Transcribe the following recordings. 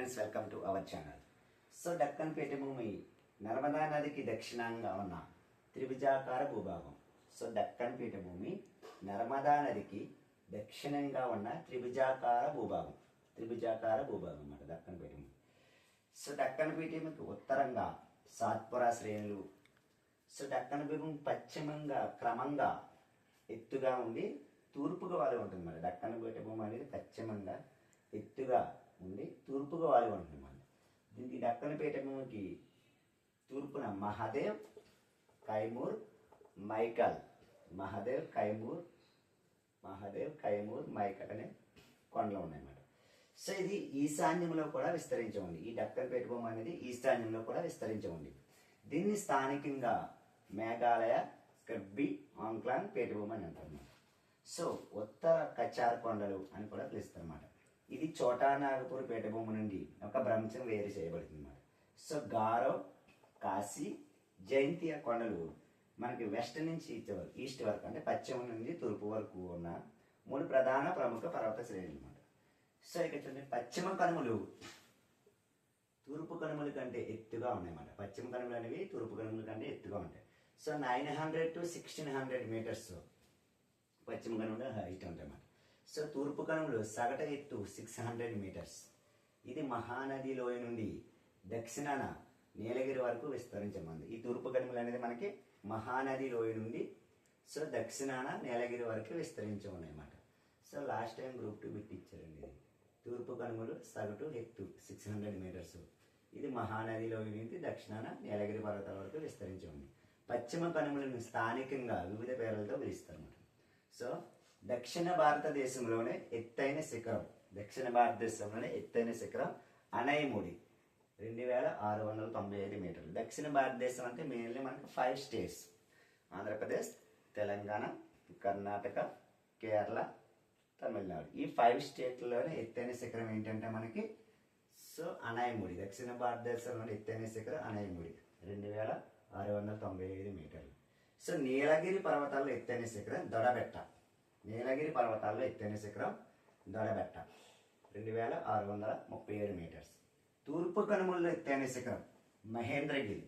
Friends, welcome to our channel. So Deccan పీఠభూమి నర్మదా నదికి దక్షిణంగా ఉన్న త్రిభుజాకార భూభాగం. సో డక్కన్ పీఠభూమి నర్మదా నదికి దక్షిణంగా ఉన్న త్రిభుజాకార భూభాగం అన్నమాట దక్కన్ పీఠభూమి. సో డక్కన్ పీఠభూమికి ఉత్తరంగా సాత్పురా శ్రేణులు. సో డక్కన్ పీఠభూమి పశ్చిమంగా క్రమంగా ఎత్తుగా ఉండి తూర్పుగా వాలి ఉంటుంది మరి. డక్కన్ పీఠభూమి అనేది పశ్చిమంగా ఎత్తుగా ఉండి తూర్పుగా వాలి ఉంటుంది మరి. దీనికి డక్కన్ పీఠభూమికి తూర్పున మహాదేవ్, కైమూర్, మైకల్ మైకల్ అనే కొండలు ఉన్నాయన్నమాట. సో ఇది ఈశాన్యంలో కూడా విస్తరించి ఉంది. ఈ డక్కన్ పీఠభూమి అనేది ఈశాన్యంలో కూడా విస్తరించి ఉంది. దీన్ని స్థానికంగా మేఘాలయ, కర్బీ ఆంగ్లాంగ్ పీఠభూమి అని అంటారు. సో ఉత్తర కచార్ కొండలు అని కూడా పిలుస్తారు అన్నమాట. ఇది చోటా నాగపూర్ పీఠభూమి నుండి ఒక భ్రంశం వేరు చేయబడుతుంది అన్నమాట. సో గారో, కాశీ, జైంతియా కొండలు మనకి వెస్ట్ నుంచి ఈస్ట్ వరకు అంటే పశ్చిమ నుండి తూర్పు వరకు ఉన్న మూడు ప్రముఖ పర్వత శ్రేణులు అన్నమాట. సో ఇక్కడ చూడండి, పశ్చిమ కనుమలు తూర్పు కనుమల కంటే ఎత్తుగా ఉన్నాయన్నమాట. పశ్చిమ కనుమలు అనేవి తూర్పు కనుమల కంటే ఎత్తుగా ఉంటాయి. సో 900 to 1600 మీటర్స్ పశ్చిమ కనుమలు హైట్ ఉంటాయి అన్నమాట. సో తూర్పు కనుమలు సగటు ఎత్తు 600 మీటర్స్. ఇది మహానది లోయ నుండి దక్షిణాన నీలగిరి వరకు విస్తరించమంది. ఈ తూర్పు కనుమలు అనేది మనకి మహానది లోయ నుండి సో దక్షిణాన నీలగిరి వరకు విస్తరించి ఉన్నాయన్నమాట. So last time group 2 bit ఇచ్చారండి. ఇది తూర్పు కనుమలు సగటు ఎత్తు 600 మీటర్స్. ఇది మహానది లోయ నుండి దక్షిణాన నీలగిరి పర్వతాల వరకు విస్తరించి ఉంది. పశ్చిమ కనుమలను స్థానికంగా వివిధ పేర్లతో పిలుస్తారు. సో దక్షిణ భారతదేశంలోనే ఎత్తైన శిఖరం అనైముడి 2695 మీటర్లు. దక్షిణ భారతదేశం అంటే మెయిన్లీ మనకి 5 స్టేట్స్: ఆంధ్రప్రదేశ్, తెలంగాణ, కర్ణాటక, కేరళ, తమిళనాడు. ఈ 5 స్టేట్లలోనే ఎత్తైన శిఖరం ఏంటంటే మనకి సో అనైముడి. దక్షిణ భారతదేశంలోని ఎత్తైన శిఖరం అనైముడి 2695 మీటర్లు. సో నీలగిరి పర్వతాల్లో ఎత్తైన శిఖరం దొడబెట్ట. 2637 మీటర్స్. తూర్పు కనుమల్లో ఎత్తైన శిఖరం మహేంద్రగిరి.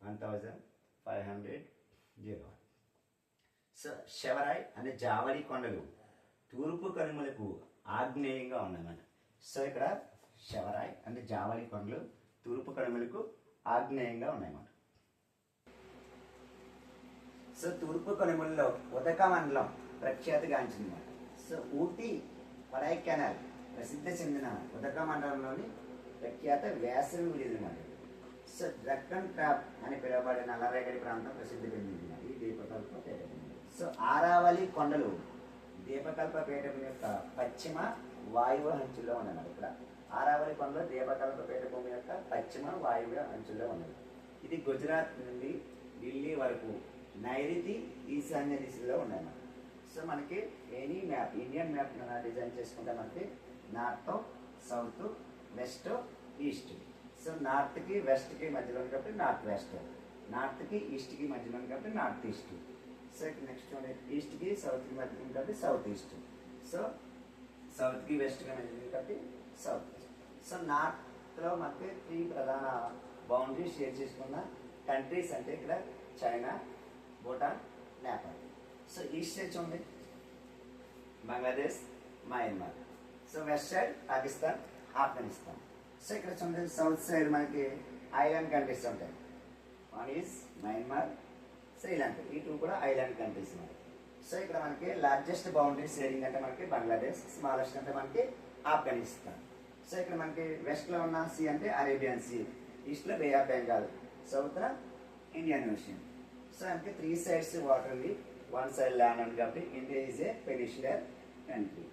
1500. సో శవరాయ్ అనే జావళి కొండలు తూర్పు కనుమలకు ఆగ్నేయంగా ఉన్నాయన్నమాట. సో ఇక్కడ శవరాయ్ అంటే జావళి కొండలు తూర్పు కనుమలకు ఆగ్నేయంగా ఉన్నాయన్నమాట. సో తూర్పు కనుమల్లో ఉదక మండలం ప్రఖ్యాతిగాంచిందన్నమాట. సో ఊటీ కొడైకెనాల్ ప్రసిద్ధి చెందిన ఉదక మండలంలోని ప్రఖ్యాత వేసవి విడిదన్నమాట. సో డక్కన్ ట్రాప్ అని పిలువబడే నల్లరేగడి ప్రాంతం ప్రసిద్ధి చెందింది ఈ దీపకల్ప పీఠభూమి. సో ఆరావళి కొండలు దీపకల్ప పీఠభూమి యొక్క పశ్చిమ వాయువ్య అంచుల్లో ఉన్నాయి. ఇక్కడ ఆరావళి కొండలు దీపకల్ప పీఠభూమి యొక్క పశ్చిమ వాయువ్య అంచుల్లో ఉన్నాయి. ఇది గుజరాత్ నుండి ఢిల్లీ వరకు నైరుతి ఈశాన్య దిశలో ఉన్నాయి. సో మనకి any map, Indian map design చేసుకుంటే మనకి north, south, west, east. So నార్త్కి వెస్ట్కి మధ్యలో కాబట్టి నార్త్ వెస్ట్, నార్త్కి ఈస్ట్కి మధ్యలో కాబట్టి నార్త్ ఈస్ట్. సో నెక్స్ట్ చూడండి, ఈస్ట్కి సౌత్కి మధ్యలో కాబట్టి సౌత్ ఈస్ట్. సో సౌత్కి వెస్ట్కి మధ్యలో కాబట్టి సౌత్ వెస్ట్. సో నార్త్లో మనకి 3 ప్రధాన బౌండరీస్ షేర్ చేసుకున్న కంట్రీస్ అంటే ఇక్కడ China, Bhutan, Nepal. So east side చూడండి Bangladesh, Myanmar. So west side Pakistan, Afghanistan. So ఇక్కడ చూడండి సౌత్ సైడ్ మనకి ఐలాండ్ కంట్రీస్ ఉంటాయి. One is Myanmar, Sri Lanka. ఈ 2 కూడా ఐలాండ్ కంట్రీస్ ఉన్నాయి. సో ఇక్కడ మనకి లార్జెస్ట్ బౌండరీ షేరింగ్ అంటే మనకి బంగ్లాదేశ్, స్మాలెస్ట్ అంటే మనకి ఆఫ్ఘనిస్తాన్. సో ఇక్కడ మనకి వెస్ట్లో ఉన్న సీ అంటే అరేబియన్ సీ, ఈస్ట్లో బే ఆఫ్ బెంగాల్, సౌత్న ఇండియన్ ఓషన్. సో మనకి 3 sides వాటర్ ఉంది, 1 side ల్యాండ్ ఉంది కాబట్టి India is a peninsular country.